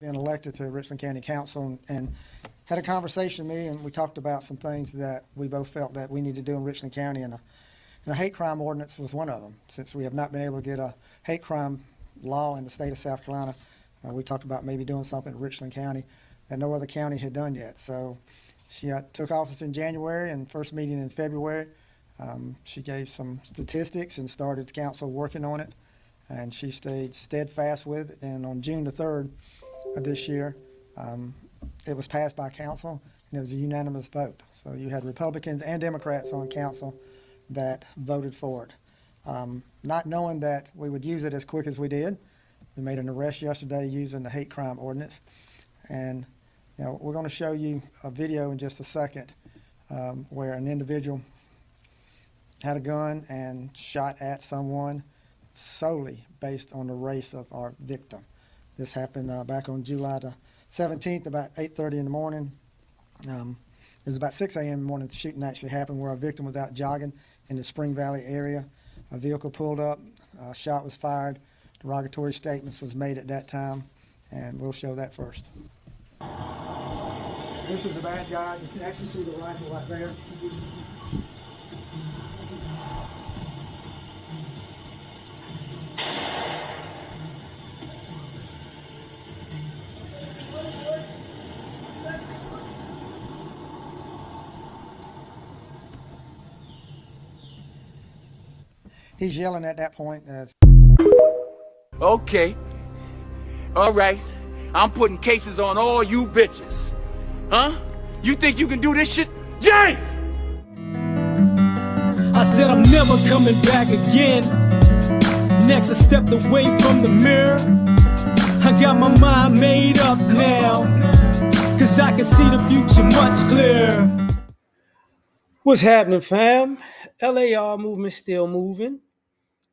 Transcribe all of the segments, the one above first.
been elected to Richland County Council and had a conversation with me, and we talked about some things that we both felt that we need to do in Richland County, and a hate crime ordinance was one of them. Since we have not been able to get a hate crime law in the state of South Carolina, we talked about maybe doing something in Richland County that no other county had done yet. So she took office in January, and first meeting in February, she gave some statistics and started the council working on it, and she stayed steadfast with it. And on June the 3rd of this year, it was passed by council, and it was a unanimous vote. So you had Republicans and Democrats on council that voted for it. Not knowing that we would use it as quick as we did, we made an arrest yesterday using the hate crime ordinance. And we're going to show you a video in just a second where an individual had a gun and shot at someone solely based on the race of our victim. This happened back on July the 17th, about 8:30 in the morning. It was about 6 a.m. in the morning the shooting actually happened, where our victim was out jogging in the Spring Valley area. A vehicle pulled up, a shot was fired, derogatory statements was made at that time, and we'll show that first. This is the bad guy. You can actually see the rifle right there. He's yelling at that point. Okay. All right. I'm putting cases on all you bitches. Huh? You think you can do this shit? Jay! I said I'm never coming back again. Next I stepped away from the mirror. I got my mind made up now, cause I can see the future much clearer. What's happening, fam? L.A.R. movement still moving.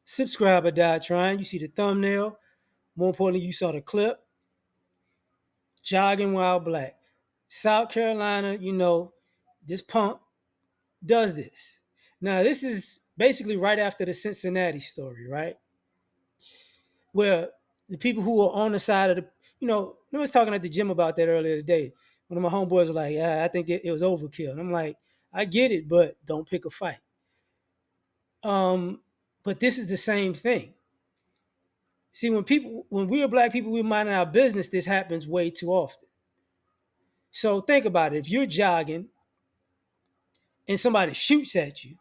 Subscriber died trying. You see the thumbnail. More importantly, you saw the clip. Jogging while black. South Carolina, this punk does this. Now, this is basically right after the Cincinnati story, right? Where the people who were on the side of I was talking at the gym about that earlier today. One of my homeboys was like, yeah, I think it was overkill. And I'm like, I get it, but don't pick a fight. But this is the same thing. See, when we are black people, we minding our business, this happens way too often. So think about it. If you're jogging and somebody shoots at you,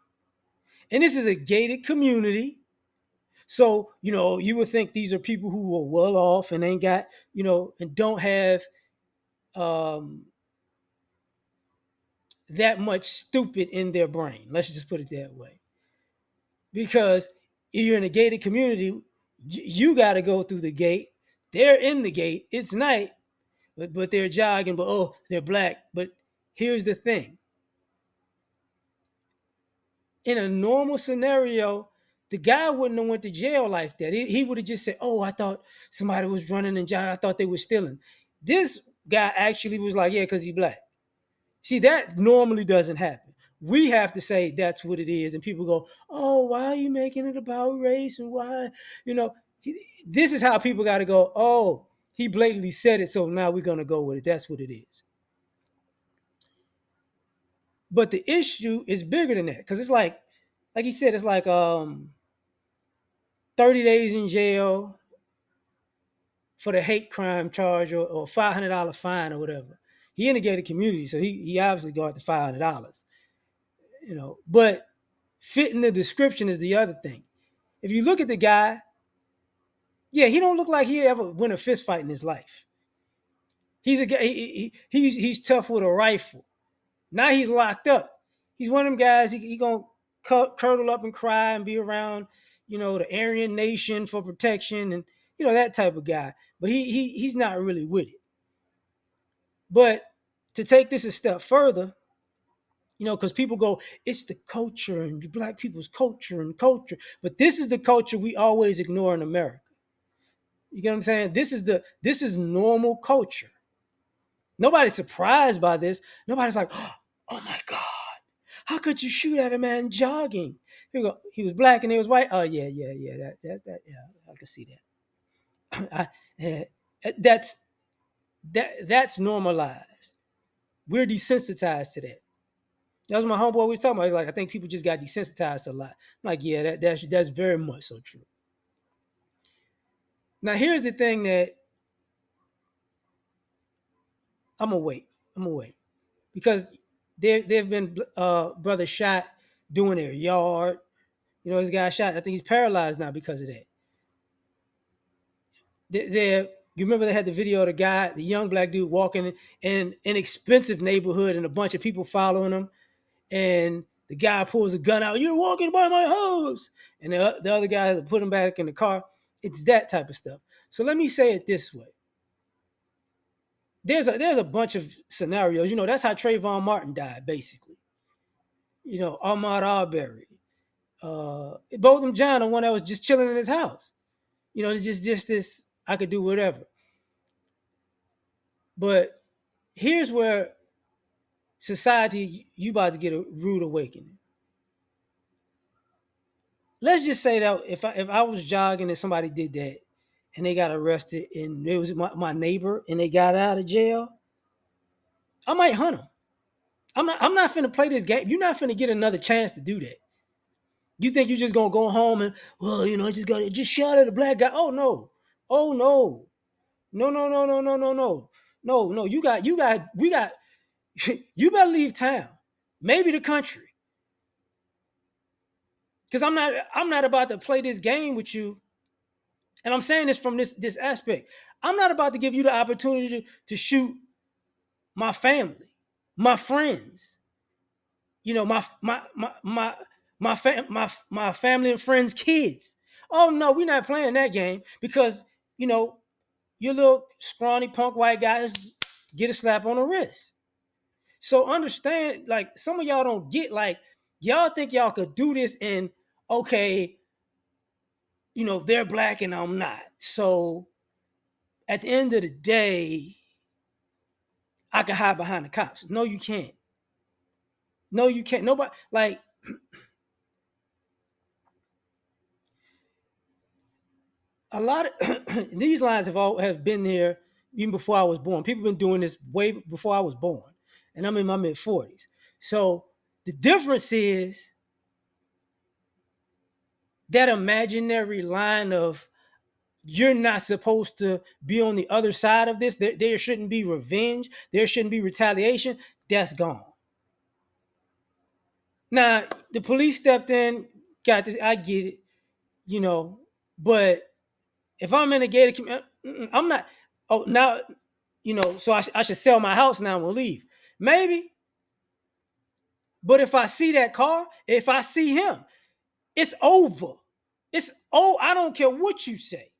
and this is a gated community, so, you would think these are people who are well off and ain't got, and don't have that much stupid in their brain. Let's just put it that way. Because if you're in a gated community, you got to go through the gate. They're in the gate. It's night, but they're jogging, but they're black. But here's the thing. In a normal scenario, the guy wouldn't have went to jail like that. He would have just said, I thought somebody was running and jogging. I thought they were stealing. This guy actually was like, yeah, because he's black. See, that normally doesn't happen. We have to say that's what it is. And people go, why are you making it about race? And why? This is how people got to go, he blatantly said it, so now we're going to go with it. That's what it is. But the issue is bigger than that, because it's like he said, it's like 30 days in jail for the hate crime charge or $500 fine or whatever. He in a gated community, so he obviously got the $500. But fitting the description is the other thing. If you look at the guy, yeah, he don't look like he ever win a fist fight in his life. He's a guy. He's tough with a rifle. Now he's locked up. He's one of them guys. He gonna curdle up and cry and be around, the Aryan Nation for protection and that type of guy. But he's not really with it. But to take this a step further, because people go, it's the culture and black people's culture and culture. But this is the culture we always ignore in America. You get what I'm saying? This is normal culture. Nobody's surprised by this. Nobody's like, oh my God, how could you shoot at a man jogging? He was black and he was white. Oh yeah, that yeah, I can see that. That's normalized. We're desensitized to that. That's what my homeboy was talking about. He's like, I think people just got desensitized a lot. I'm like, yeah, that's very much so true. Now here's the thing that I'm gonna wait. I'm gonna wait because there've been brothers shot doing their yard. You know, this guy shot. I think he's paralyzed now because of that. You remember they had the video of the guy, the young black dude walking in an expensive neighborhood and a bunch of people following him, and the guy pulls a gun out. You're walking by my house, and the other guy put him back in the car. It's that type of stuff. So let me say it this way: there's a bunch of scenarios. You know, that's how Trayvon Martin died, basically. You know, Ahmaud Arbery, Botham John, the one that was just chilling in his house. You know, it's just this. I could do whatever. But here's where society, you about to get a rude awakening. Let's just say that if I was jogging and somebody did that and they got arrested and it was my neighbor and they got out of jail, I might hunt them. I'm not finna play this game. You're not finna get another chance to do that. You think you're just gonna go home and, well, you know, I just shot at a black guy. Oh no. Oh no. No, no, no, no, no, no, no. No, no, we got you better leave town. Maybe the country. Because I'm not about to play this game with you. And I'm saying this from this aspect. I'm not about to give you the opportunity to shoot my family, my friends, you know, my family and friends' kids. Oh no, we're not playing that game because, you know, your little scrawny punk white guys get a slap on the wrist. So understand, like, some of y'all don't get, like, y'all think y'all could do this and, okay, you know, they're black and I'm not. So at the end of the day, I can hide behind the cops. No, you can't. No, you can't. Nobody, like, a lot of these lines have been there even before I was born. People been doing this way before I was born, and I'm in my mid-40s. So the difference is that imaginary line of, you're not supposed to be on the other side of this. There shouldn't be revenge. There shouldn't be retaliation. That's gone. Now, the police stepped in, got this. I get it, you know, but if I'm in a gated community, I'm not. Oh, now, you know, so I should sell my house now and we'll leave. Maybe. But if I see that car, if I see him, it's over. I don't care what you say.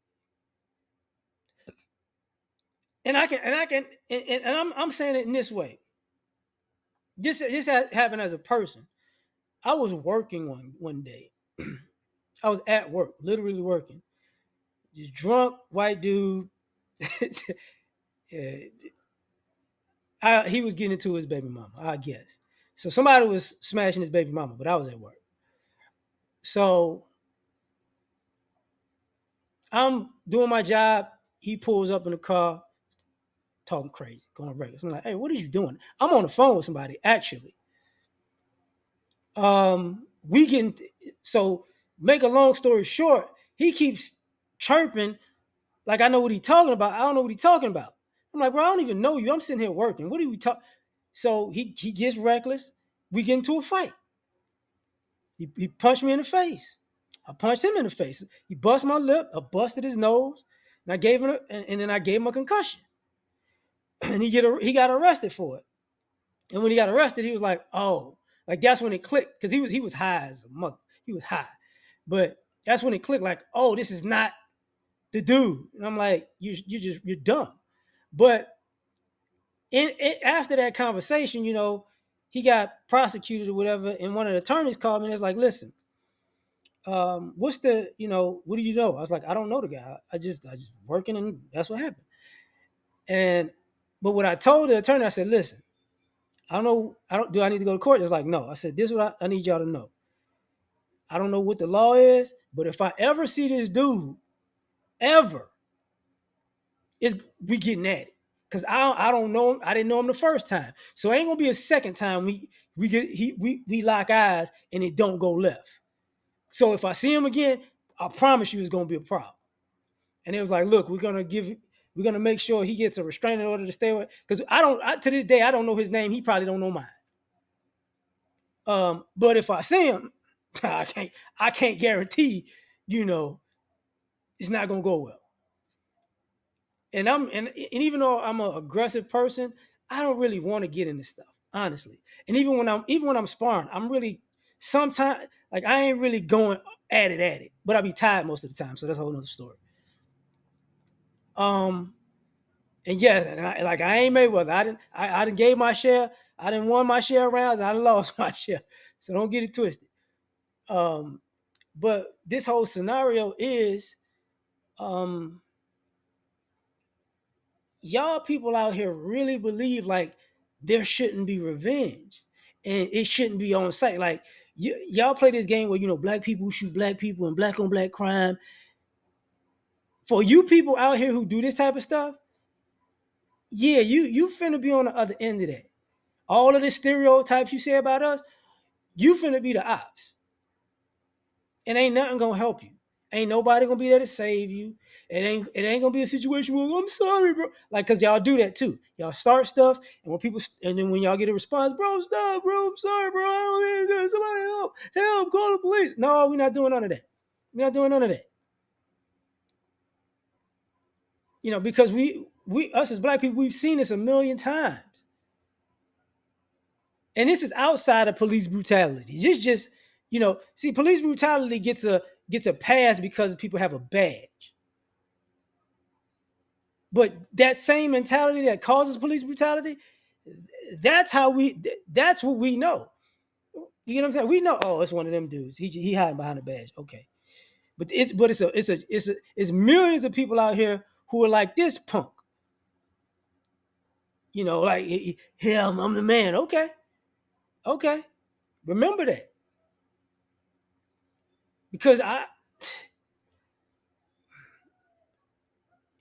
And I'm saying it in this way. This happened as a person. I was working one day. I was at work, literally working. This drunk white dude. He was getting into his baby mama, I guess. So somebody was smashing his baby mama, but I was at work. So I'm doing my job. He pulls up in the car, talking crazy, going reckless. I'm like, hey, what are you doing? I'm on the phone with somebody, actually. We can so make a long story short, he keeps chirping like I know what he's talking about. I don't know what he's talking about. I'm like, bro, I don't even know you. I'm sitting here working. What are we talking? So he gets reckless. We get into a fight. He punched me in the face. I punched him in the face. He bust my lip. I busted his nose, and I gave him and then I gave him a concussion. And he got arrested for it. And when he got arrested, he was like, "Oh, like that's when it clicked," because he was high as a mother. He was high, but that's when it clicked. Like, oh, this is not the dude. And I'm like, you're dumb. But after that conversation, you know, he got prosecuted or whatever, and one of the attorneys called me and was like, "Listen, what's the, you know, what do you know?" I was like, "I don't know the guy. I just working, and that's what happened." And but what I told the attorney, I said, "Listen, I don't know. Do I need to go to court?" It's like, no. I said, "This is what I need y'all to know. I don't know what the law is, but if I ever see this dude, ever, we getting at it. Because I don't know him. I didn't know him the first time. So it ain't gonna be a second time we lock eyes and it don't go left. So if I see him again, I promise you it's gonna be a problem. And it was like, look, we're gonna make sure he gets a restraining order to stay away. Because to this day, I don't know his name. He probably don't know mine. But if I see him, I can't guarantee, you know, it's not gonna go well. And even though I'm an aggressive person, I don't really want to get into stuff, honestly. And even when I'm sparring, I'm really sometimes like I ain't really going at it, but I be tired most of the time. So that's a whole nother story. Um, and yes, and I ain't Mayweather. I didn't gave my share. I didn't won my share of rounds. I done lost my share. So don't get it twisted. Um, but this whole scenario is um y'all people out here really believe like there shouldn't be revenge and it shouldn't be on site. Like y'all play this game where black people shoot black people and black on black crime. For you people out here who do this type of stuff, yeah, you finna be on the other end of that. All of the stereotypes you say about us, you finna be the ops. And ain't nothing gonna help you. Ain't nobody gonna be there to save you. It ain't gonna be a situation where I'm sorry, bro. Like, cause y'all do that too. Y'all start stuff, and then when y'all get a response, bro, stop, bro. I'm sorry, bro. I don't mean to do it. Somebody help, call the police. No, we're not doing none of that. We're not doing none of that. Because us as black people, we've seen this a million times. And this is outside of police brutality. It's just, see, police brutality gets a pass because people have a badge. But that same mentality that causes police brutality, that's what we know. You know what I'm saying? We know, oh, it's one of them dudes. He hiding behind a badge. Okay. But it's millions of people out here who are like this punk. Like, yeah, I'm the man. Okay. Okay. Remember that. Because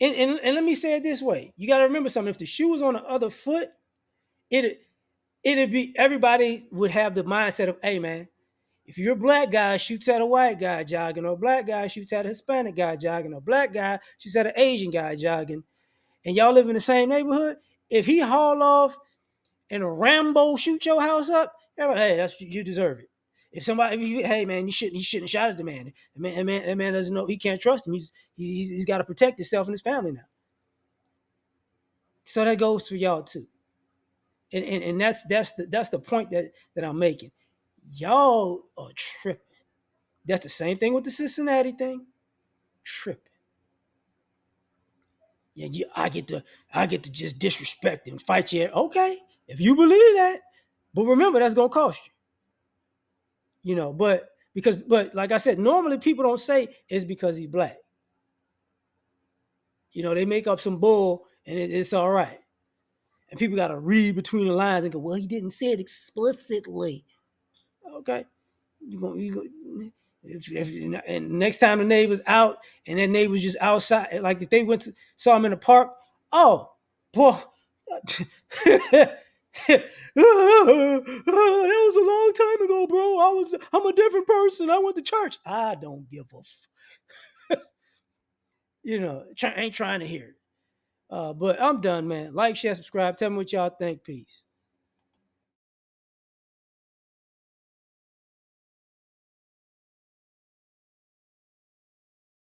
and let me say it this way. You got to remember something. If the shoe was on the other foot, it'd be, everybody would have the mindset of, hey man, if you're a black guy shoots at a white guy jogging, or a black guy shoots at a Hispanic guy jogging, or a black guy shoots at an Asian guy jogging, and y'all live in the same neighborhood, if he haul off and a Rambo shoot your house up, everybody, hey, that's you deserve it. If somebody, hey man, he shouldn't have shot at the man. That man doesn't know, he can't trust him. He's got to protect himself and his family now. So that goes for y'all too. And that's the point that I'm making. Y'all are tripping. That's the same thing with the Cincinnati thing. Tripping. Yeah, I get to just disrespect and fight you. Okay, if you believe that, but remember that's gonna cost you. But like I said, normally people don't say it's because he's black. They make up some bull and it's all right. And people got to read between the lines and go, well, he didn't say it explicitly. Okay, you go. And next time the neighbor's out and that neighbor's just outside, like if they saw him in the park, oh boy, that was a long time ago, bro. I'm a different person. I went to church. I don't give a ain't trying to hear it. But I'm done, man. Like, share, subscribe. Tell me what y'all think. Peace.